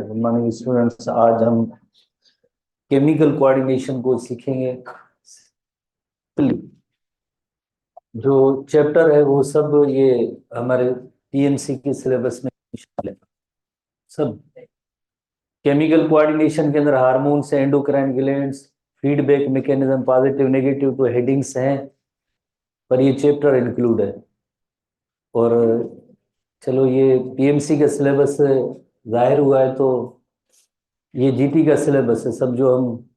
Good morning students. आज हम chemical coordination को सीखेंगे। जो चैप्टर है वो सब ये हमारे पीएमसी के सिलेबस में शामिल है। सब केमिकल कोऑर्डिनेशन के अंदर hormones, endocrine glands, feedback mechanism, positive negative तो हेडिंग्स हैं, पर ये चैप्टर इंक्लूड है। और चलो ये पीएमसी का सिलेबस जाहिर हुआ है, तो ये जीटी का सिलेबस है। सब जो हम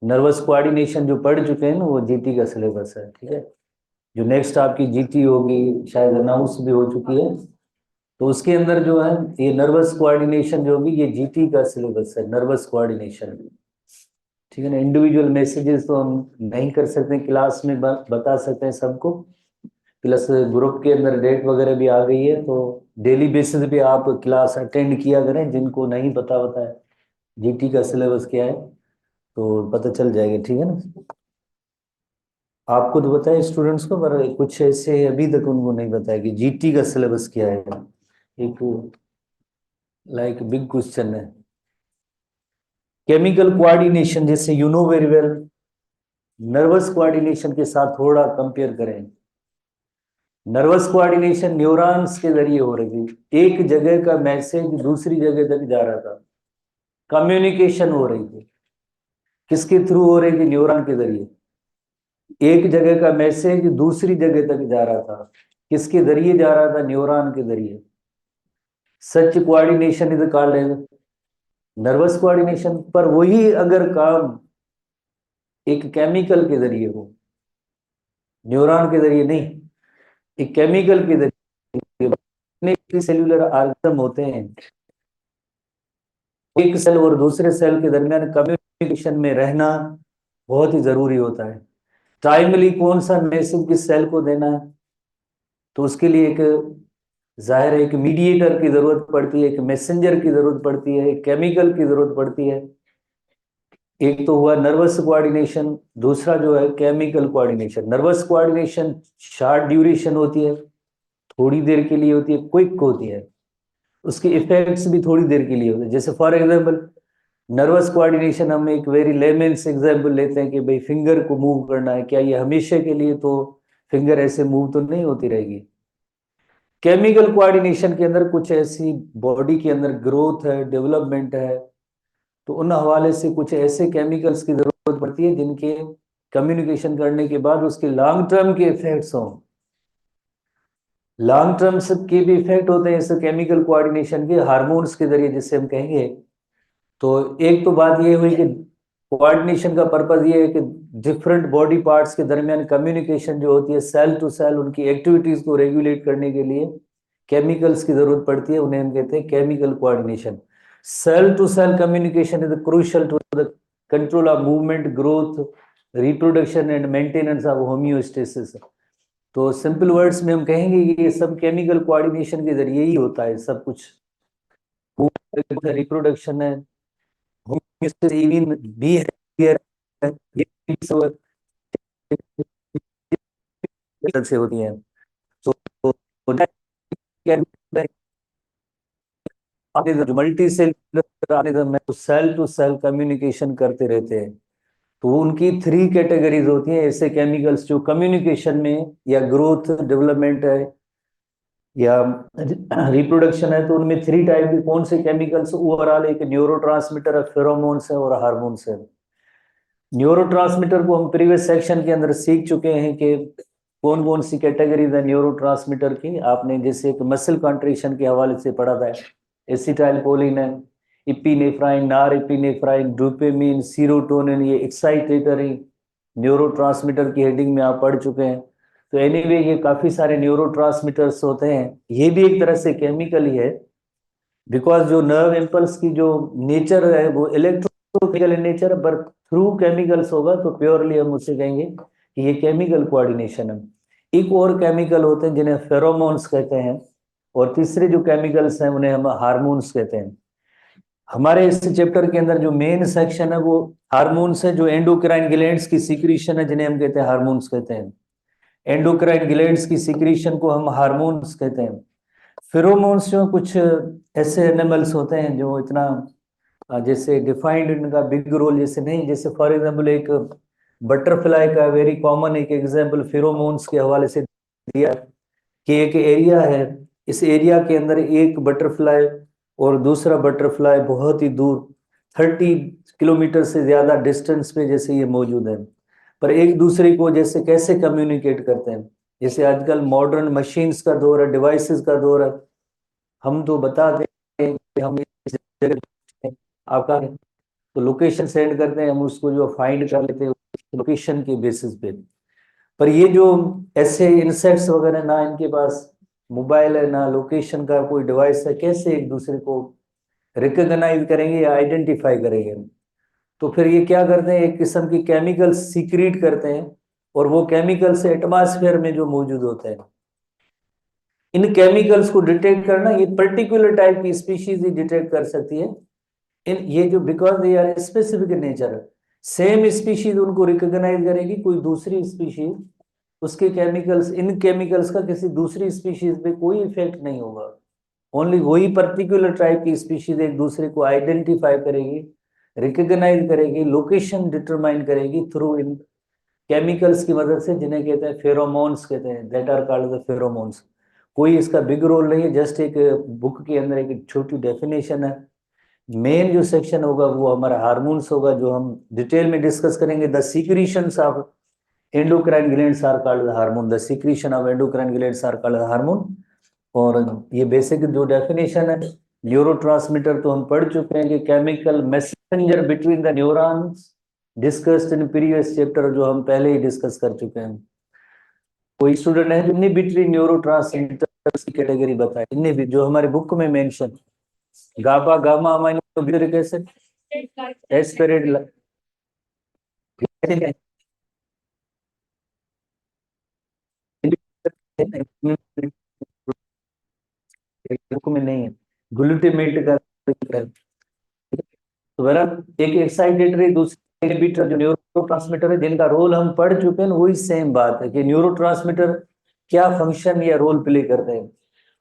नर्वस कोऑर्डिनेशन जो पढ़ चुके हैं ना, वो जीटी का सिलेबस है। ठीक है, जो नेक्स्ट आपकी जीटी होगी, शायद अनाउंस भी हो चुकी है, तो उसके अंदर जो है ये नर्वस कोऑर्डिनेशन जो होगी, ये जीटी का सिलेबस है, नर्वस कोऑर्डिनेशन। ठीक है ना। इंडिविजुअल मैसेजेस तो हम नहीं कर सकते क्लास में, बता सकते हैं सबको। प्लस ग्रुप के अंदर डेट वगैरह भी आ गई है, तो डेली बेसिस पे आप क्लास अटेंड किया करें। जिनको नहीं पता होता है जीटी का सिलेबस क्या है, तो पता चल जाएगा। ठीक है ना। आपको तो बताया स्टूडेंट्स को, पर कुछ ऐसे अभी तक उनको नहीं बताया कि जीटी का सिलेबस क्या है। एक लाइक बिग क्वेश्चन है। केमिकल कोऑर्डिनेशन, जैसे you know very well, nervous coordination के साथ थोड़ा कंपेयर करें। नर्वस कोऑर्डिनेशन न्यूरॉन्स के जरिए हो रही थी। एक जगह का मैसेज दूसरी जगह तक जा रहा था, कम्युनिकेशन हो रही थी। किसके थ्रू हो रही थी? न्यूरॉन के जरिए। एक जगह का मैसेज दूसरी जगह तक जा रहा था, किसके जरिए जा रहा था? न्यूरॉन के जरिए। Such coordination is called nervous coordination. पर वही अगर काम एक केमिकल के जरिए हो, न्यूरॉन के जरिए नहीं, एक केमिकल के जरिए, सेल्यूलर ऑर्गेनिज्म होते हैं, एक सेल और दूसरे सेल के दरमियान कम्युनिकेशन में रहना बहुत ही जरूरी होता है। टाइमली कौन सा मैसेज किस सेल को देना है, तो उसके लिए एक जाहिर है एक मीडिएटर की जरूरत पड़ती है, एक मैसेंजर की जरूरत पड़ती है, एक केमिकल की जरूरत पड़ती है। एक तो हुआ नर्वस कोऑर्डिनेशन, दूसरा जो है chemical coordination. Nervous coordination short duration होती है, थोड़ी देर के लिए होती है, क्विक होती है। उसके इफेक्ट्स भी थोड़ी देर के लिए होते हैं। जैसे फॉर एग्जांपल नर्वस कोऑर्डिनेशन, हम एक वेरी लेमेंस एग्जांपल लेते हैं कि भाई फिंगर को मूव करना है, क्या ये हमेशा के लिए तो फिंगर ऐसे मूव तो नहीं होती रहेगी। केमिकल कोऑर्डिनेशन के अंदर कुछ ऐसी बॉडी के अंदर ग्रोथ है, डेवलपमेंट है, तो उन हवाले से कुछ ऐसे केमिकल्स की जरूरत पड़ती है जिनके कम्युनिकेशन करने के बाद उसके लॉन्ग टर्म के इफेक्ट्स हों। लॉन्ग टर्म के भी इफेक्ट होते हैं इस केमिकल कोऑर्डिनेशन के, हार्मोन्स के जरिए, जिससे हम कहेंगे। तो एक तो बात ये हुई कि कोऑर्डिनेशन का पर्पज ये है कि डिफरेंट बॉडी पार्ट्स के दरमियान कम्युनिकेशन जो होती है, सेल टू सेल, उनकी एक्टिविटीज को रेगुलेट करने के लिए केमिकल्स की जरूरत पड़ती है। उन्हें हम कहते हैं chemical coordination. Cell to cell communication is crucial to the control of movement, growth, reproduction and maintenance of homeostasis. तो सिंपल वर्ड्स में हम कहेंगे कि ये सब केमिकल कोऑर्डिनेशन के जरिए ही होता है सब कुछ। रिप्रोडक्शन है, भी है, ये सब से होती हैं। तो जो मल्टी सेल ऑर्गेनिज्म है, तो सेल टू सेल कम्युनिकेशन करते रहते हैं। तो उनकी थ्री कैटेगरीज होती हैं ऐसे केमिकल्स जो कम्युनिकेशन में या ग्रोथ डेवलपमेंट है या रिप्रोडक्शन है, तो उनमें थ्री टाइप के कौन से केमिकल्स ओवरऑल? एक न्यूरोट्रांसमीटर है, फेरोमोन्स है और हार्मोन्स है। न्यूरोट्रांसमीटर को हम प्रीवियस सेक्शन के अंदर सीख चुके हैं कि कौन कौन सी कैटेगरीज है न्यूरोट्रांसमीटर की। आपने जैसे एक मसल कॉन्ट्रैक्शन के हवाले से पढ़ा था, एसिटाइल कोलिन है, इपिनेफ्राइन, नॉर इपिनेफ्राइन, डोपामिन, सीरोटोनिन, ये एक्साइटेटरी न्यूरोट्रांसमीटर की हेडिंग में आप पढ़ चुके हैं। तो एनीवे ये काफी सारे न्यूरोट्रांसमीटर्स होते हैं, ये भी एक तरह से केमिकल ही है, बिकॉज जो नर्व इम्पल्स की जो नेचर है वो इलेक्ट्रोकेमिकल इन नेचर, पर थ्रू केमिकल्स होगा, तो प्योरली हम उसे कहेंगे कि ये केमिकल कोऑर्डिनेशन है। एक और केमिकल होते हैं जिन्हें फेरोमोन्स कहते हैं, और तीसरे जो केमिकल्स हैं उन्हें हम हार्मोन्स कहते हैं। हमारे इस चैप्टर के अंदर जो मेन सेक्शन है वो हार्मोन्स है, जो एंडोक्राइन ग्लैंड्स की सीक्रेशन है, जिन्हें हम कहते हैं हार्मोन्स कहते हैं। एंडोक्राइन ग्लैंड्स की सीक्रेशन को हम हार्मोन्स कहते हैं। फेरोमोन्स जो कुछ ऐसे एनिमल्स होते हैं जो इतना जैसे डिफाइंड इनका बिग रोल जैसे नहीं, जैसे फॉर एग्जांपल एक बटरफ्लाई का वेरी कॉमन एक एग्जांपल फेरोमोन्स के हवाले से दिया कि एक एरिया है, इस एरिया के अंदर एक बटरफ्लाई और दूसरा बटरफ्लाई बहुत ही दूर 30 किलोमीटर से ज्यादा डिस्टेंस पे जैसे ये मौजूद है, पर एक दूसरे को जैसे कैसे कम्युनिकेट करते हैं। जैसे आजकल मॉडर्न मशीन्स का दौर है, डिवाइसेस का दौर है, हम तो बता दें कि हम इस जगह पे हैं, आपका है, तो लोकेशन सेंड करते हैं, हम उसको जो फाइंड कर लेते हैं लोकेशन के बेसिस पे। पर ये जो ऐसे इंसेक्ट्स वगैरह ना इनके पास मोबाइल है ना लोकेशन का कोई डिवाइस है, कैसे एक दूसरे को रिकॉग्नाइज करेंगे या आइडेंटिफाई करेंगे। तो फिर ये क्या करते हैं, एक किस्म की केमिकल्स सीक्रेट करते हैं, और वो केमिकल्स एटमॉस्फेयर में जो मौजूद होते हैं, इन केमिकल्स को डिटेक्ट करना, ये पर्टिकुलर टाइप की स्पीशीज ही डिटेक्ट कर सकती है। इन ये जो because they are specific in nature, same species उनको रिकॉग्नाइज करेगी, कोई दूसरी स्पीशीज उसके केमिकल्स, इन केमिकल्स का किसी दूसरी स्पीशीज पे कोई इफेक्ट नहीं होगा। ओनली वही पर्टिकुलर टाइप की स्पीशीज एक दूसरे को आइडेंटिफाई करेगी, रिकॉग्नाइज करेगी, लोकेशन डिटरमाइन करेगी थ्रू इन केमिकल्स की मदद से, जिन्हें कहते हैं फेरोमोन्स, कहते हैं that are called the pheromones. कोई इसका बिग रोल नहीं है, जस्ट एक बुक के अंदर एक छोटी डेफिनेशन है। मेन जो सेक्शन होगा वो हमारा हार्मोन्स होगा, जो हम डिटेल में डिस्कस करेंगे। The secretions of endocrine glands are called the hormone, the secretion of endocrine glands are called the hormone. और ये बेसिक जो डेफिनेशन है, न्यूरोट्रांसमीटर तो हम पढ़ चुके हैं कि chemical messenger between the neurons, discussed in previous chapter, जो हम पहले ही डिस्कस कर चुके हैं। कोई स्टूडेंट है इनहिबिटरी न्यूरोट्रांसमीटर की कैटेगरी बताए, इनहिबिट जो हमारे बुक में mention, GABA gamma amino butyric acid aspirin book में नहीं है, ग्लूटामेट का। तो बहरहाल एक एक्साइटेटरी, दूसरे इनहिबिटर जो न्यूरोट्रांसमीटर है, जिनका रोल हम पढ़ चुके हैं, वही सेम बात है कि न्यूरोट्रांसमीटर क्या फंक्शन या रोल प्ले करते हैं।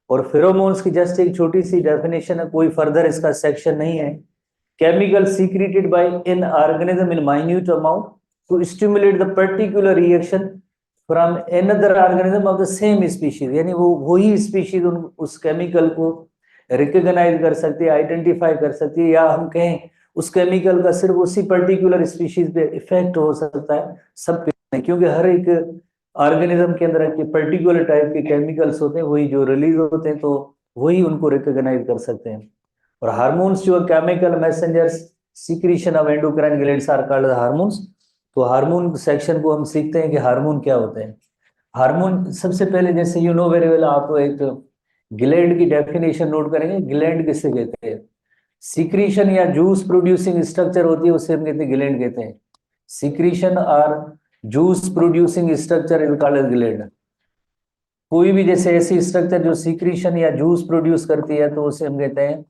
और फेरोमोन्स की जस्ट एक छोटी सी डेफिनेशन है, कोई फर्दर इसका सेक्शन नहीं है। Chemical secreted by an organism in minute amount to stimulate the particular reaction from another organism of the same species, यानी वो वही स्पीशीज उस केमिकल को रिकॉग्नाइज कर सकती है, आइडेंटिफाई कर सकती है, या हम कहें उस केमिकल का सिर्फ उसी पर्टिकुलर स्पीशीज पे इफेक्ट हो सकता है, सब पे नहीं, क्योंकि हर एक ऑर्गेनिज्म के अंदर के पर्टिकुलर टाइप के केमिकल्स होते हैं, वही जो रिलीज होते हैं, तो वही उनको रिकॉग्नाइज कर सकते हैं। और हार्मोन्स जो chemical messengers secretion of endocrine glands are called hormones. तो हार्मोन सेक्शन को हम सीखते हैं कि हार्मोन क्या होते हैं। हार्मोन सबसे पहले, जैसे यू नो वेरी वेल, आप एक ग्लैंड की डेफिनेशन नोट करेंगे। ग्लैंड किसे कहते हैं? सीक्रेशन या जूस प्रोड्यूसिंग स्ट्रक्चर होती है, उसे हम कहते हैं ग्लैंड कहते हैं। सीक्रेशन और juice producing structure is called gland. कोई भी जैसे ऐसी स्ट्रक्चर जो सीक्रेशन या जूस प्रोड्यूस करती है, तो उसे हम कहते हैं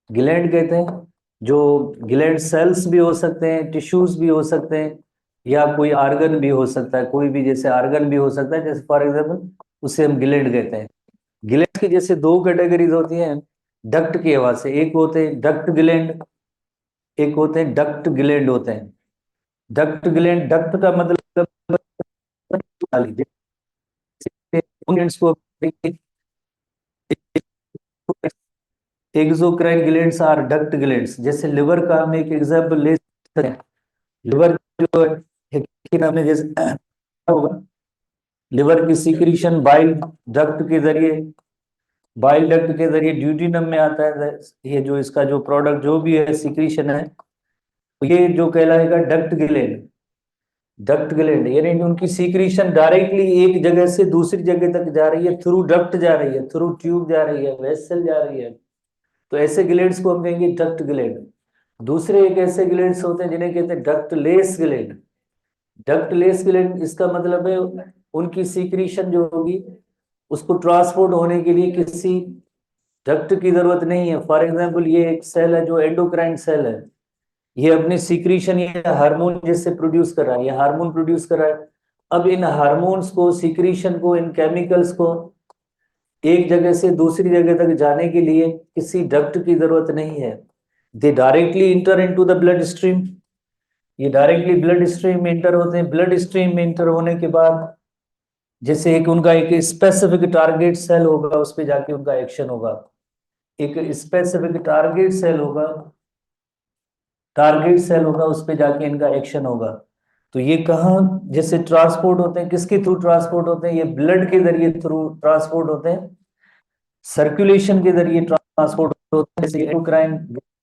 ग्लैंड कहते हैं। जो ग्लैंड सेल्स भी हो सकते हैं, टिश्यूज भी हो सकते हैं, या कोई आर्गन भी हो सकता है, कोई भी जैसे आर्गन भी हो सकता है, जैसे फॉर एग्जाम्पल उसे हम ग्लैंड कहते हैं। ग्लैंड की जैसे दो कैटेगरीज होती हैं डक्ट की हवा से, एक होते हैं डक्ट ग्लैंड, एक होते हैं डक्ट ग्लैंड होते हैं। डक्ट ग्लैंड, डक्ट का मतलब ग्लैंड्स को, exocrine glands are duct glands. जैसे लिवर का हम एक एग्जांपल ले सकते हैं। लिवर जो है कि हमने जैसे होगा, लिवर की सीक्रेशन बाइल डक्ट के जरिए, बाइल डक्ट के जरिए ड्यूटीनम में आता है। ये जो इसका जो प्रोडक्ट जो भी है सीक्रेशन है, ये जो कहलाएगा डक्ट ग्लैंड। डक्ट ग्लैंड यानी उनकी सीक्रेशन डायरेक्टली एक जगह से दूसरी जगह तक जा रही है, थ्रू डक्ट जा रही है, थ्रू ट्यूब जा रही है, वेसल जा रही है। तो ऐसे ग्लैंड्स को हम कहेंगे डक्ट ग्लैंड। दूसरे एक ऐसे ग्लैंड्स होते हैं जिन्हें कहते हैं डक्टलेस ग्लैंड। डक्टलेस ग्लैंड इसका मतलब है उनकी सीक्रेशन जो होगी उसको ट्रांसपोर्ट होने के लिए किसी डक्ट की जरूरत नहीं है। फॉर एग्जांपल ये एक सेल है जो एंडोक्राइन सेल है, ये अपनी सीक्रेशन ये हार्मोन जैसे प्रोड्यूस कर रहा है, ये हार्मोन प्रोड्यूस कर रहा है। अब इन हार्मोन्स को, सीक्रेशन को, इन केमिकल्स को एक जगह से दूसरी जगह तक जाने के लिए किसी डक्ट की जरूरत नहीं है। दे directly inter into the blood stream, ये डायरेक्टली ब्लड स्ट्रीम में इंटर होते हैं। ब्लड स्ट्रीम में इंटर होने के बाद जैसे एक उनका एक स्पेसिफिक टारगेट सेल होगा, उस पे जाके उनका एक्शन होगा। एक स्पेसिफिक टारगेट सेल होगा, टारगेट सेल होगा, उस पे जाके इनका एक्शन होगा। तो ये कहाँ जैसे ट्रांसपोर्ट होते हैं, किसके थ्रू ट्रांसपोर्ट होते हैं? ये ब्लड के जरिए थ्रू ट्रांसपोर्ट होते हैं, सर्कुलेशन के जरिए ट्रांसपोर्ट होते हैं। जैसे एंडोक्राइन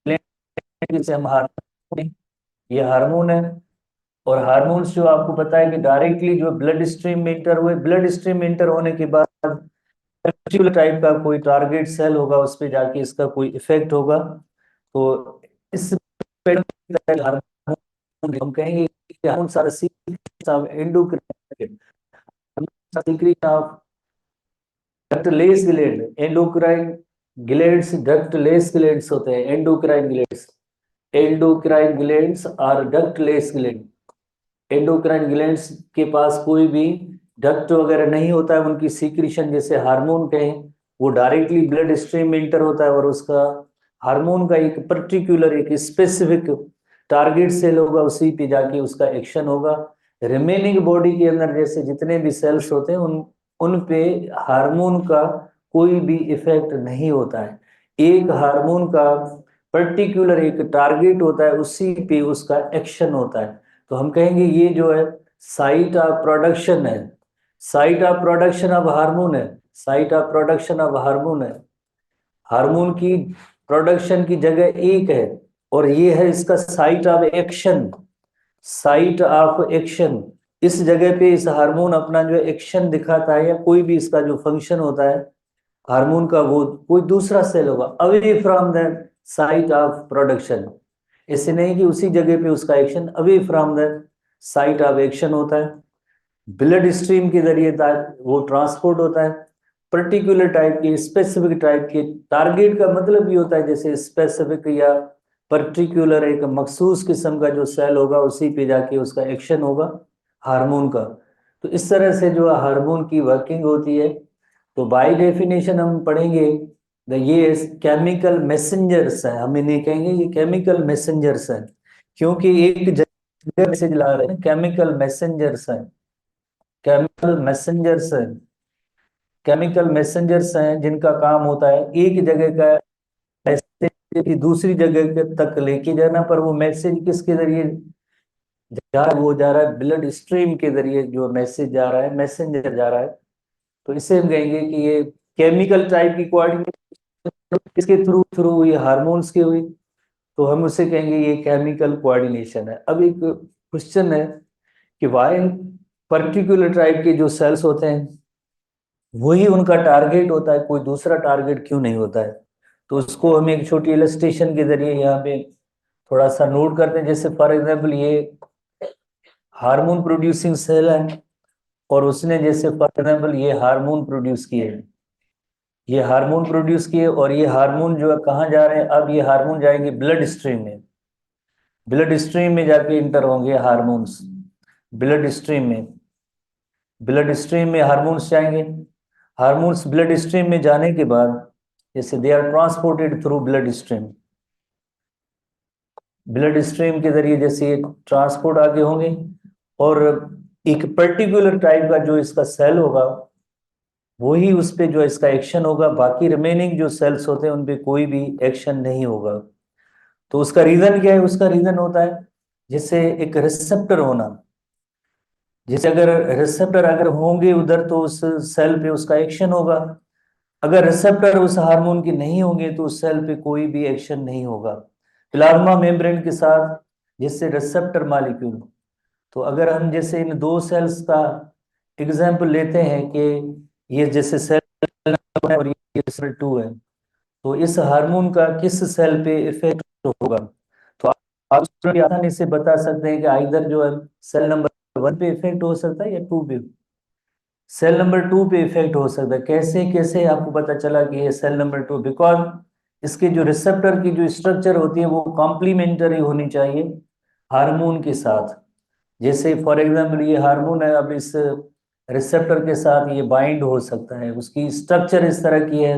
ग्लैंड से हम हार्मोन, ये हार्मोन है। और हार्मोन्स जो आपको पता है कि डायरेक्टली जो ब्लड स्ट्रीम में इंटर हुए, ब्लड स्ट्रीम में इंटर होने के बाद पर्टिकुलर टाइप का कोई टारगेट सेल होगा, उस पे जाके इसका कोई इफेक्ट होगा। तो इस हार्मोन हम कहेंगे कि हार्मोन सारा endocrine of ductless gland, endocrine glands ductless glands होते हैं, एंडोक्राइन ग्लैंड्स, एंडोक्राइन ग्लैंड्स और डक्टलेस ग्लैंड। एंडोक्राइन ग्लैंड्स के पास कोई भी डक्ट वगैरह नहीं होता है, उनकी सीक्रेशन जैसे हार्मोन कहें वो डायरेक्टली ब्लड स्ट्रीम में इंटर होता है, और उसका हार्मोन का एक पर्टिकुलर एक स्पेसिफिक टारगेट सेल होगा, उसी पे जाके उसका एक्शन होगा। रिमेनिंग बॉडी के अंदर जैसे जितने भी सेल्स होते हैं उन पे हार्मोन का कोई भी इफेक्ट नहीं होता है। एक हार्मोन का पर्टिकुलर एक टारगेट होता है, उसी पे उसका एक्शन होता है। तो हम कहेंगे ये जो है साइट ऑफ प्रोडक्शन है, site of production of hormone है, site of production of hormone है। हार्मोन की प्रोडक्शन की जगह एक है, और ये है इसका site of action, site of action. इस जगह पे इस हार्मोन अपना जो एक्शन दिखाता है, या कोई भी इसका जो फंक्शन होता है हार्मोन का, वो कोई दूसरा सेल होगा away from the site of production. ऐसे नहीं कि उसी जगह पे उसका action, away from the site of action होता है। ब्लड स्ट्रीम के जरिए वो ट्रांसपोर्ट होता है पर्टिकुलर टाइप के, स्पेसिफिक टाइप के। टारगेट का मतलब ये होता है जैसे स्पेसिफिक या पर्टिकुलर एक मखसूस किस्म का जो सेल होगा, उसी पे जाके उसका एक्शन होगा हार्मोन का। तो इस तरह से जो हार्मोन की वर्किंग होती है। तो बाय डेफिनेशन हम पढ़ेंगे ये केमिकल मैसेंजर्स है, हम इन्हें कहेंगे ये केमिकल मैसेंजर्स हैं, क्योंकि एक जगह मैसेज ला रहे हैं, केमिकल मैसेंजर्स हैं, केमिकल मैसेंजर्स हैं, केमिकल मैसेंजर्स हैं जिनका काम होता है एक जगह का मैसेज दूसरी जगह तक लेके जाना। पर वो मैसेज किसके जरिए जा रहा है? वो जा रहा है ब्लड स्ट्रीम के जरिए, जो मैसेज जा रहा है, मैसेंजर जा रहा है। तो इसे हम कहेंगे कि ये केमिकल टाइप की कोऑर्डिनेशन किसके थ्रू थ्रू हुई? हार्मोन्स की हुई। तो हम उसे कहेंगे ये केमिकल कोऑर्डिनेशन है। अब एक क्वेश्चन है कि वाई पर्टिकुलर टाइप के जो सेल्स होते हैं वही उनका टारगेट होता है, कोई दूसरा टारगेट क्यों नहीं होता है? तो उसको हम एक छोटी इलस्ट्रेशन के जरिए यहाँ पे थोड़ा सा नोट करते हैं। जैसे फॉर एग्जाम्पल ये हार्मोन प्रोड्यूसिंग सेल है, और उसने जैसे फॉर एग्जाम्पल ये हार्मोन प्रोड्यूस किए, ये हार्मोन प्रोड्यूस किए, और ये हार्मोन जो है कहाँ जा रहे हैं? अब ये हार्मोन जाएंगे ब्लड स्ट्रीम में, ब्लड स्ट्रीम में जाके इंटर होंगे हार्मोन्स, ब्लड स्ट्रीम में, ब्लड स्ट्रीम में हार्मोन्स जाएंगे। हार्मोन्स ब्लड स्ट्रीम में जाने के बाद जैसे they are transported through blood stream, blood stream के जरिए जैसे ये ट्रांसपोर्ट आगे होंगे, और एक पर्टिकुलर टाइप का जो इसका सेल होगा वही उस पे जो इसका एक्शन होगा, बाकी रिमेनिंग जो सेल्स होते हैं उन पे कोई भी एक्शन नहीं होगा। तो उसका रीजन क्या है? उसका रीजन होता है जैसे एक रिसेप्टर होना, जैसे अगर रिसेप्टर अगर होंगे उधर तो उस सेल पे उसका एक्शन होगा। अगर रिसेप्टर उस हार्मोन के नहीं होंगे तो उस सेल पे कोई भी एक्शन नहीं होगा। प्लाज्मा मेम्ब्रेन के साथ जैसे रिसेप्टर मॉलिक्यूल, तो अगर हम जैसे इन दो सेल्स का एग्जाम्पल लेते हैं कि ये जैसे सेल है और ये सेल 2 है, तो इस हार्मोन का किस सेल पे इफेक्ट होगा? तो आप स्टूडेंट आसानी से बता सकते हैं कि इधर जो है सेल नंबर 1 पे इफेक्ट हो सकता है या 2 पे, सेल नंबर 2 पे इफेक्ट हो सकता है। कैसे कैसे आपको पता चला कि ये सेल नंबर 2? बिकॉज इसके जो रिसेप्टर की जो स्ट्रक्चर होती है वो कॉम्प्लीमेंटरी होनी चाहिए हार्मोन के साथ। जैसे फॉर एग्जाम्पल ये हार्मोन है, अब इस रिसेप्टर के साथ ये बाइंड हो सकता है, उसकी स्ट्रक्चर इस तरह की है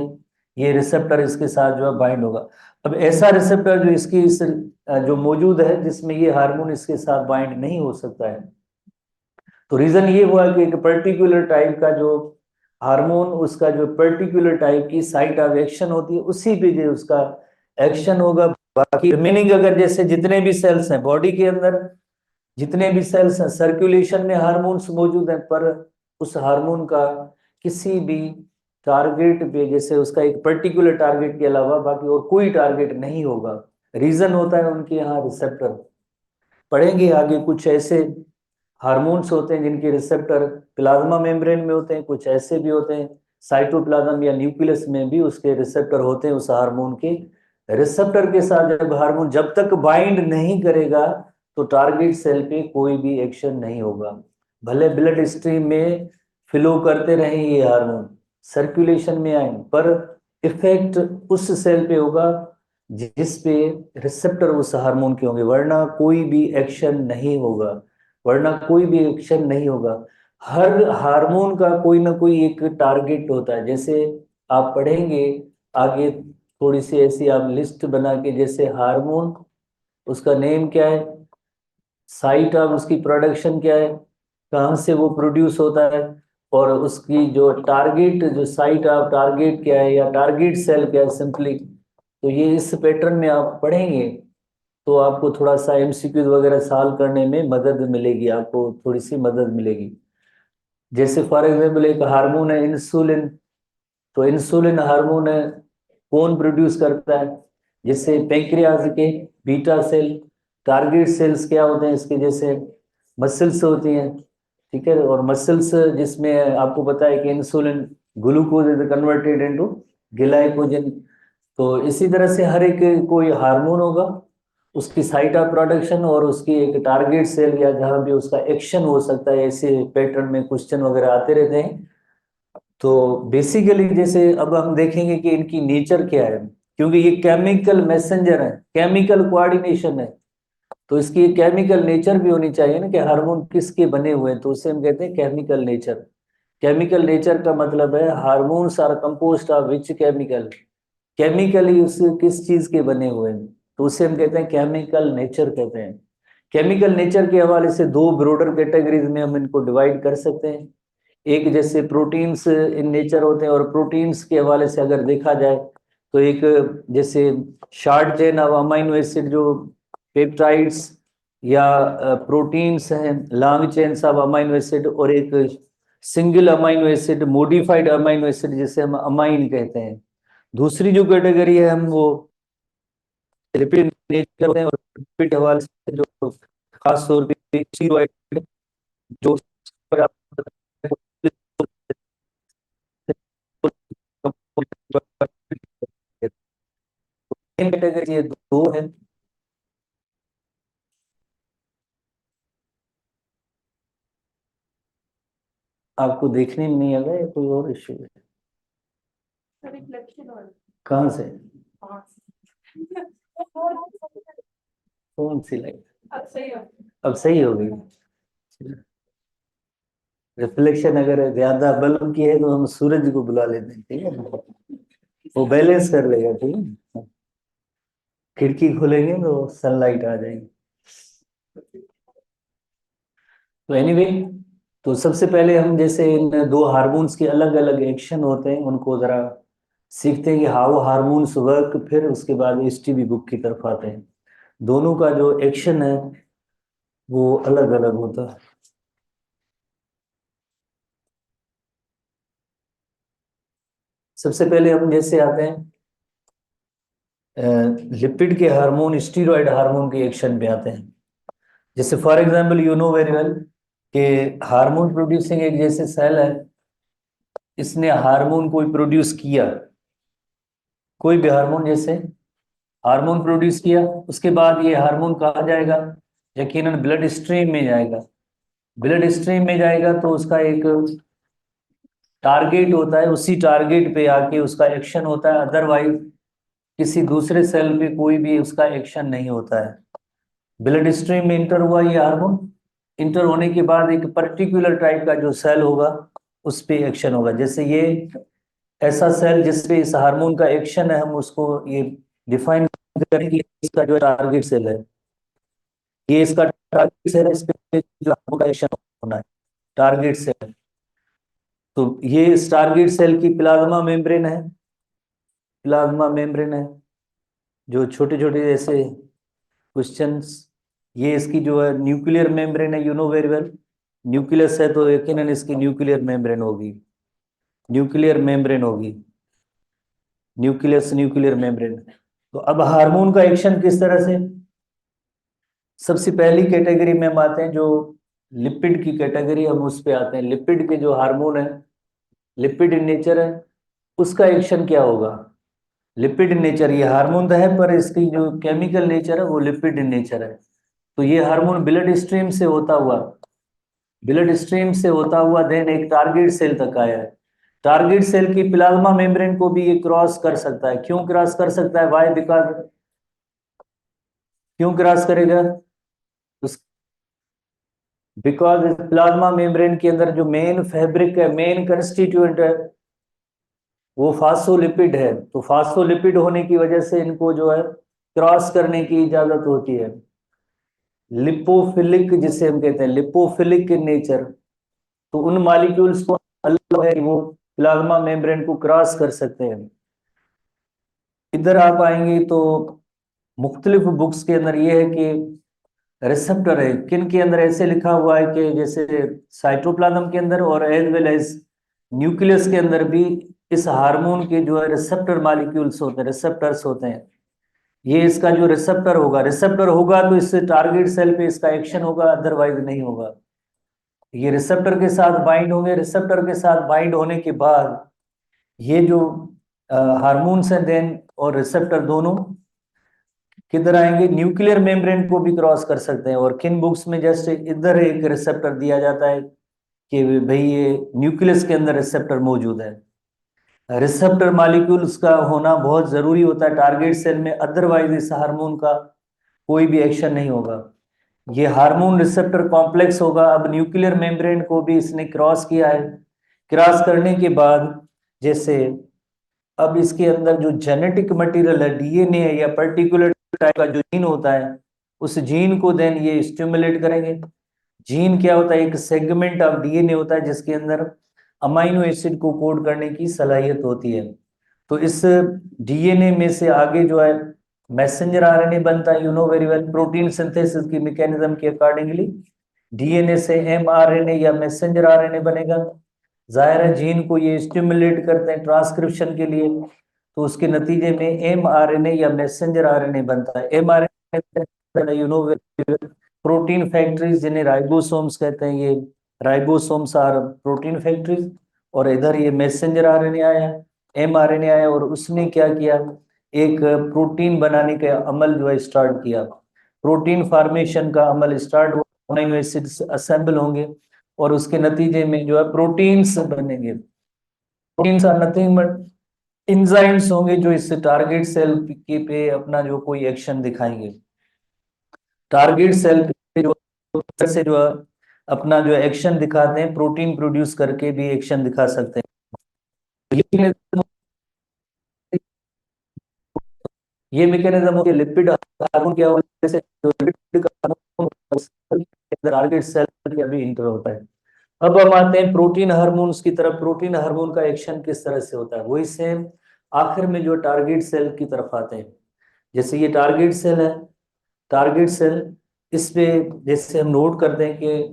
ये रिसेप्टर इसके साथ जो है बाइंड होगा। अब ऐसा रिसेप्टर जो इसकी जो मौजूद है जिसमें ये हार्मोन इसके साथ बाइंड नहीं हो सकता है, तो रीजन ये हुआ कि एक पर्टिकुलर टाइप का जो हार्मोन, उसका जो पर्टिकुलर टाइप की साइट ऑफ एक्शन होती है उसी पे जो उसका एक्शन होगा। बाकी रिमेनिंग अगर जैसे जितने भी सेल्स हैं बॉडी के अंदर, जितने भी सेल्स हैं सर्कुलेशन में हार्मोन्स मौजूद हैं, पर उस हार्मोन का किसी भी टारगेट पे, जैसे उसका एक पर्टिकुलर टारगेट के अलावा बाकी और कोई टारगेट नहीं होगा। रीजन होता है उनके यहाँ रिसेप्टर। पढ़ेंगे आगे कुछ ऐसे हार्मोन्स होते हैं जिनके रिसेप्टर प्लाज्मा मेम्ब्रेन में होते हैं, कुछ ऐसे भी होते हैं साइटोप्लाज्म या न्यूक्लियस में भी उसके रिसेप्टर होते हैं। उस हार्मोन के रिसेप्टर के साथ जब हार्मोन जब तक बाइंड नहीं करेगा तो टारगेट सेल पे कोई भी एक्शन नहीं होगा। भले ब्लड स्ट्रीम में फ्लो करते रहे ये हार्मोन, सर्कुलेशन में आए, पर इफेक्ट उस सेल पे होगा जिस पे रिसेप्टर उस हार्मोन के होंगे, वरना कोई भी एक्शन नहीं होगा, वरना कोई भी एक्शन नहीं होगा। हर हार्मोन का कोई ना कोई एक टारगेट होता है। जैसे आप पढ़ेंगे आगे थोड़ी सी ऐसी आप लिस्ट बना के, जैसे हार्मोन उसका नेम क्या है, साइट ऑफ उसकी प्रोडक्शन क्या है, कहाँ से वो प्रोड्यूस होता है, और उसकी जो टारगेट, जो साइट ऑफ टारगेट क्या है या टारगेट सेल क्या है सिंपली। तो ये इस पैटर्न में आप पढ़ेंगे तो आपको थोड़ा सा एमसीक्यू वगैरह सॉल्व करने में मदद मिलेगी, आपको थोड़ी सी मदद मिलेगी। जैसे फॉर एग्जाम्पल एक हार्मोन है इंसुलिन, तो इंसुलिन हार्मोन है, कौन प्रोड्यूस करता है, जैसे पेंक्रियाज के बीटा सेल। टारगेट सेल्स क्या होते हैं इसके, जैसे मसल्स होती हैं, ठीक है, और मसल्स जिसमें आपको पता है कि insulin glucose is converted into glycogen. तो इसी तरह से हर एक कोई हार्मोन होगा, उसकी साइट ऑफ प्रोडक्शन और उसकी एक टारगेट सेल या जहां भी उसका एक्शन हो सकता है, ऐसे पैटर्न में क्वेश्चन वगैरह आते रहते हैं। तो बेसिकली जैसे अब हम देखेंगे कि इनकी नेचर क्या है, क्योंकि ये केमिकल मैसेंजर है, केमिकल कोऑर्डिनेशन है, तो इसकी एक केमिकल नेचर भी होनी चाहिए ना कि हार्मोन किसके बने हुए हैं, तो उसे हम कहते हैं केमिकल नेचर। केमिकल नेचर का मतलब है hormones are composed of which chemical, chemically उस किस चीज के बने हुए हैं, तो उसे हम कहते हैं केमिकल नेचर कहते हैं। केमिकल नेचर के हवाले से दो ब्रोडर कैटेगरीज में हम इनको डिवाइड कर सकते हैं। एक जैसे प्रोटीन्स इन नेचर होते हैं, और प्रोटीन्स के हवाले से अगर देखा जाए तो एक जैसे short chain of amino acid जो पेप्टाइड्स या प्रोटीन्स हैं, long chains of amino acid, और एक single amino acid, modified amino acid जिसे हम अमाइन कहते हैं। दूसरी जो कैटेगरी है हम वो लिपिड नेचर होते हैं, और लिपिड के हवाले से जो खास तौर पे स्टीरॉयड जो कैटेगरी ये दो है। आपको देखने में नहीं आ रहा है, कोई और इश्यू है? कहाँ से? कौन सी लाइट? अब सही हो गई। रिफ्लेक्शन अगर ज्यादा बल्ब की है तो हम सूरज को बुला लेते हैं, ठीक है ना, वो बैलेंस कर लेगा, ठीक है। खिड़की खोलेंगे तो सनलाइट आ जाएगी। तो एनीवे, तो सबसे पहले हम जैसे इन दो हार्मोन्स के अलग अलग एक्शन होते हैं उनको जरा सीखते हैं कि हाउ हार्मोन्स वर्क, फिर उसके बाद एसटीबी बुक की तरफ आते हैं। दोनों का जो एक्शन है वो अलग अलग होता है। सबसे पहले हम जैसे आते हैं लिपिड के हार्मोन, स्टीरॉयड हार्मोन के एक्शन पे आते हैं। जैसे for example you know very well कि हार्मोन प्रोड्यूसिंग एक जैसे सेल है, इसने हार्मोन कोई प्रोड्यूस किया, कोई भी हार्मोन, जैसे हार्मोन प्रोड्यूस किया, उसके बाद ये हार्मोन कहाँ जाएगा, यकीनन ब्लड स्ट्रीम में जाएगा। ब्लड स्ट्रीम में जाएगा तो उसका एक टारगेट होता है, उसी टारगेट पे आके उसका एक्शन होता है, अदरवाइज किसी दूसरे सेल पे कोई भी उसका एक्शन नहीं होता है। ब्लड स्ट्रीम में इंटर हुआ ये हार्मोन, इंटर होने के बाद एक पर्टिकुलर टाइप का जो सेल होगा उस पे एक्शन होगा। जैसे ये ऐसा सेल जिसपे इस हार्मोन का एक्शन है, हम उसको ये डिफाइन करें कि इसका जो टारगेट सेल है, ये इसका टारगेट सेल है, इस पे जो हार्मोन का एक्शन होना है, टारगेट सेल। तो ये इस टारगेट सेल की प्लाज्मा मेम्ब्रेन है, प्लाज्मा मेम्ब्रेन है, जो छोटे छोटे जैसे क्वेश्चंस, ये इसकी जो है न्यूक्लियर मेम्ब्रेन है, you know very well. Nucleus है तो यकीनन इसकी न्यूक्लियर मेम्ब्रेन होगी, न्यूक्लियर मेम्ब्रेन होगी, न्यूक्लियस न्यूक्लियर मेम्ब्रेन। तो अब हार्मोन का एक्शन किस तरह से, सबसे पहली कैटेगरी में हम आते हैं जो लिपिड की कैटेगरी, हम उस पे आते हैं। लिपिड के जो हार्मोन है, लिपिड इन नेचर है, उसका एक्शन क्या होगा। लिपिड इन नेचर, ये हार्मोन तो है पर इसकी जो केमिकल नेचर है वो लिपिड इन नेचर है। तो ये हार्मोन ब्लड स्ट्रीम से होता हुआ, ब्लड स्ट्रीम से होता हुआ देन एक टारगेट सेल तक आया है। टारगेट सेल की प्लाज्मा मेम्ब्रेन को भी ये क्रॉस कर सकता है। क्यों क्रॉस कर सकता है, वाई, बिकॉज, क्यों क्रॉस करेगा, बिकॉज प्लाज्मा मेम्ब्रेन के अंदर जो मेन फैब्रिक है, मेन कंस्टिट्यूएंट है, वो फास्फोलिपिड है। तो फास्फोलिपिड होने की वजह से इनको जो है क्रॉस करने की इजाजत होती है। लिपोफिलिक जिसे हम कहते हैं, लिपोफिलिक इन नेचर। तो उन मॉलिक्यूल्स को अलग है, वो प्लाज्मा मेम्ब्रेन को क्रॉस कर सकते हैं। इधर आप आएंगे तो मुख्तलिफ बुक्स के अंदर ये है कि रिसेप्टर है, किन के अंदर ऐसे लिखा हुआ है कि जैसे साइटोप्लाज्म के अंदर और एज वेल एज न्यूक्लियस के अंदर भी इस हार्मोन के जो है रिसेप्टर मॉलिक्यूल्स होते हैं, रिसेप्टर्स होते हैं। ये इसका जो रिसेप्टर होगा, रिसेप्टर होगा तो इससे टारगेट सेल पे इसका एक्शन होगा, अदरवाइज नहीं होगा। ये रिसेप्टर के साथ बाइंड होंगे, रिसेप्टर के साथ बाइंड होने के बाद ये जो हार्मोन्स हैं देन और रिसेप्टर दोनों किधर आएंगे, न्यूक्लियर मेम्ब्रेन को भी क्रॉस कर सकते हैं। और किन बुक्स में जस्ट इधर एक रिसेप्टर दिया जाता है कि भाई ये न्यूक्लियस के अंदर रिसेप्टर मौजूद है। रिसेप्टर मॉलिक्यूल्स का होना बहुत जरूरी होता है टारगेट सेल में, अदरवाइज इस हार्मोन का कोई भी एक्शन नहीं होगा। ये हार्मोन रिसेप्टर कॉम्प्लेक्स होगा। अब न्यूक्लियर मेम्ब्रेन को भी इसने क्रॉस किया है। क्रॉस करने के बाद जैसे अब इसके अंदर जो जेनेटिक मटेरियल है, डीएनए है या पर्टिकुलर टाइप का जो जीन होता है, उस जीन को देन ये स्टिमुलेट करेंगे। जीन क्या होता है, एक सेगमेंट ऑफ डीएनए होता है जिसके अंदर अमाइनो एसिड को कोड करने की सलाहियत होती है। तो इस डीएनए में से आगे जो है मैसेंजर आरएनए बनता है, you know very well, protein synthesis की मैकेनिज्म के अकॉर्डिंगली डीएनए से एमआरएनए या मैसेंजर आरएनए बनेगा। जाहिर है जीन को ये स्टिमुलेट करते हैं ट्रांसक्रिप्शन के लिए, तो उसके नतीजे में एमआरएनए या मैसेंजर आरएनए बनता है। MRNA, you know, protein factories जिन्हें राइबोसोम्स कहते हैं, ये राइबोसोम्स आर प्रोटीन फैक्ट्रीज। और इधर ये मैसेंजर आरएनए आया, एमआरएनए आया, और उसने क्या किया, एक प्रोटीन बनाने का अमल जो है स्टार्ट किया। प्रोटीन फॉर्मेशन का अमल स्टार्ट हुआ, अमीनो एसिड्स असेंबल होंगे और उसके नतीजे में जो है प्रोटीन्स बनेंगे। Proteins are nothing but enzymes होंगे जो इस टारगेट सेल के पे अपना जो कोई एक्शन दिखाएंगे। टारगेट सेल पे जो से जो है अपना जो एक्शन दिखाते हैं, प्रोटीन प्रोड्यूस करके भी एक्शन दिखा सकते हैं। ये मैकेनिज्म होती है लिपिड हार्मोन क्या होने से जो लिपिड का टारगेट सेल के अभी इंटर होता है। अब हम आते हैं प्रोटीन हार्मोन्स की तरफ। प्रोटीन हार्मोन का एक्शन किस तरह से होता है, वही सेम आखिर में जो टारगेट सेल की तरफ आते हैं। जैसे ये टारगेट सेल है, टारगेट सेल, इस पे जैसे हम नोट करते हैं कि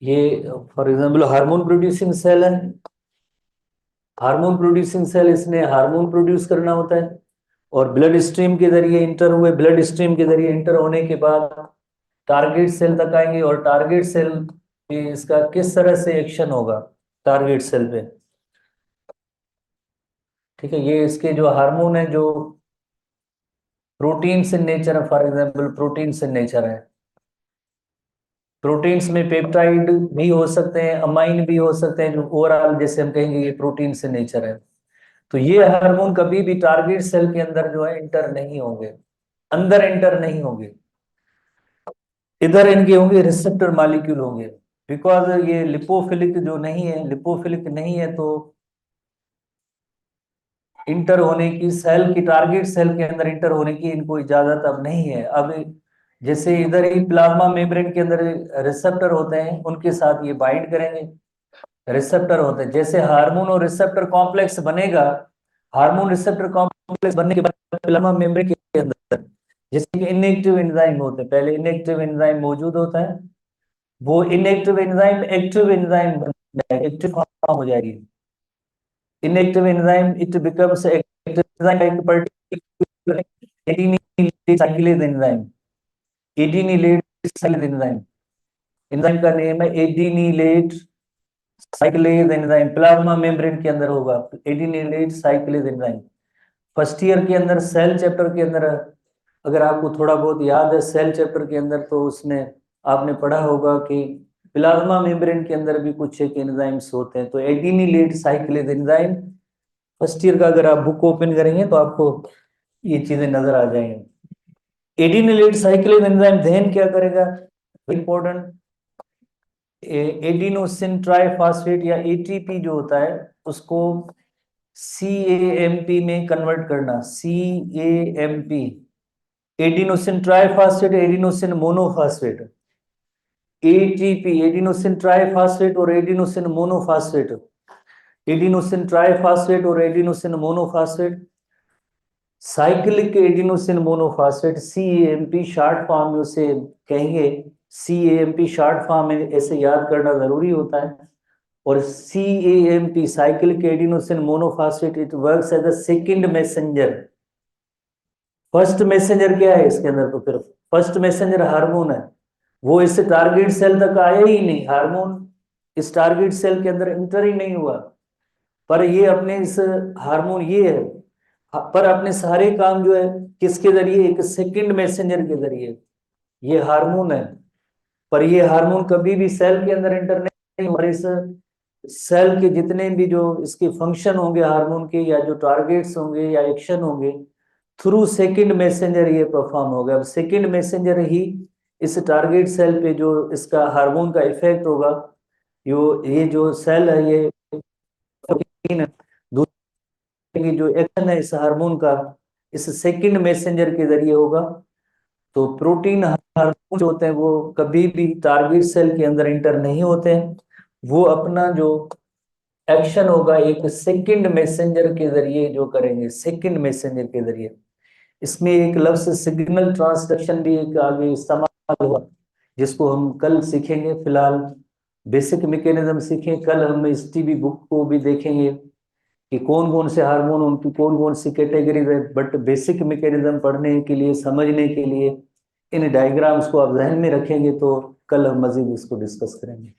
ये for example hormone producing cell है। हार्मोन प्रोड्यूसिंग सेल, इसने हार्मोन प्रोड्यूस करना होता है और ब्लड स्ट्रीम के जरिए इंटर हुए, ब्लड स्ट्रीम के जरिए इंटर होने के बाद टारगेट सेल तक आएंगे। और टारगेट सेल पे इसका किस तरह से एक्शन होगा टारगेट सेल पे, ठीक है। ये इसके जो हार्मोन है जो प्रोटीन्स इन नेचर है, for example proteins in nature है। प्रोटीन्स में पेप्टाइड भी हो सकते हैं, अमाइन भी हो सकते हैं, जो ओवरऑल जैसे हम कहेंगे ये प्रोटीन से नेचर है। तो ये हार्मोन कभी भी टारगेट सेल के अंदर जो है इंटर नहीं होंगे, अंदर इंटर नहीं होंगे। इधर इनके होंगे रिसेप्टर मॉलिक्यूल होंगे, बिकॉज ये लिपोफिलिक जो नहीं है, लिपोफिलिक नहीं है, तो इंटर होने की, सेल की टारगेट सेल के अंदर इंटर होने की इनको इजाजत अब नहीं है। अब जैसे इधर ही प्लाज्मा मेम्ब्रेन के अंदर रिसेप्टर होते हैं, उनके साथ ये बाइंड करेंगे। रिसेप्टर होते हैं, जैसे हार्मोन और रिसेप्टर कॉम्प्लेक्स बनेगा, हार्मोन रिसेप्टर कॉम्प्लेक्स बनने के बाद प्लाज्मा मेम्ब्रेन के अंदर जैसे कि इनएक्टिव एंजाइम होते हैं, पहले इनएक्टिव एंजाइम मौजूद होता है, वो inactive enzyme active enzyme active form हो जाएगी। Inactive enzyme it becomes active enzyme एक particular adenylate cyclase enzyme, adenylate cyclase enzyme, enzyme का नेम है adenylate cyclase enzyme, plasma membrane के अंदर होगा adenylate cyclase enzyme. First year के अंदर सेल चैप्टर के अंदर अगर आपको थोड़ा बहुत याद है, सेल चैप्टर के अंदर तो उसमें आपने पढ़ा होगा कि प्लाज्मा मेम्ब्रेन के अंदर भी कुछ एक एंजाइम्स होते हैं, तो एडिनिलेट साइक्लेज एंजाइम फर्स्ट ईयर का अगर आप बुक ओपन करेंगे तो आपको ये चीजें नजर आ जाएंगी। एडिनिलेट साइक्लेज एंजाइम देन क्या करेगा, इंपॉर्टेंट, एडिनोसिन ट्राइफॉस्फेट या एटीपी जो होता है उसको CAMP में कन्वर्ट करना, CAMP, adenosine triphosphate adenosine monophosphate, ATP adenosine triphosphate और एडिनोसिन मोनोफॉस्फेट, एडिनोसिन ट्राइफॉस्फेट और adenosine monophosphate, cyclic adenosine monophosphate, CAMP short form में उसे कहेंगे। CAMP शॉर्ट फॉर्म में ऐसे याद करना जरूरी होता है। और CAMP cyclic adenosine monophosphate it works as a second messenger. First messenger क्या है इसके अंदर, तो फिर फर्स्ट मैसेंजर हार्मोन है, वो इस टारगेट सेल तक आया ही नहीं, हार्मोन इस टारगेट सेल के अंदर इंटर ही नहीं हुआ, पर ये अपने इस हार्मोन ये है, पर अपने सारे काम जो है किसके जरिए, एक सेकंड मैसेंजर के जरिए, ये हार्मोन है। पर ये हार्मोन कभी भी सेल के अंदर इंटर नहीं, और इस सेल के जितने भी जो इसके फंक्शन होंगे हार्मोन के, या जो टारगेट्स होंगे या एक्शन होंगे, थ्रू सेकंड मैसेंजर ये परफॉर्म होगा। अब सेकंड मैसेंजर ही इस टारगेट सेल पे जो इसका हार्मोन का इफेक्ट होगा, ये जो सेल है ये दूसरे की जो एक्शन है इस हार्मोन का इस सेकंड मैसेंजर के जरिए होगा। तो प्रोटीन हार्मोन जो होते हैं वो कभी भी टारगेट सेल के अंदर इंटर नहीं होते हैं, वो अपना जो एक्शन होगा एक सेकंड मैसेंजर के जरिए जो करेंगे, सेकंड मैसेंजर के जरिए। इसमें एक लफ्ज सिग्नल ट्रांसडक्शन भी एक आगे इस्तेमाल हुआ, जिसको हम कल सीखेंगे। फिलहाल बेसिक मैकेनिज्म सीखें, कल हम इस टीबी बुक को भी देखेंगे कि कौन कौन से हार्मोन, उनकी कौन कौन सी कैटेगरीज है। बट बेसिक मैकेनिज्म पढ़ने के लिए, समझने के लिए इन डायग्राम्स को आप जहन में रखेंगे तो कल हम मजीद इसको डिस्कस करेंगे।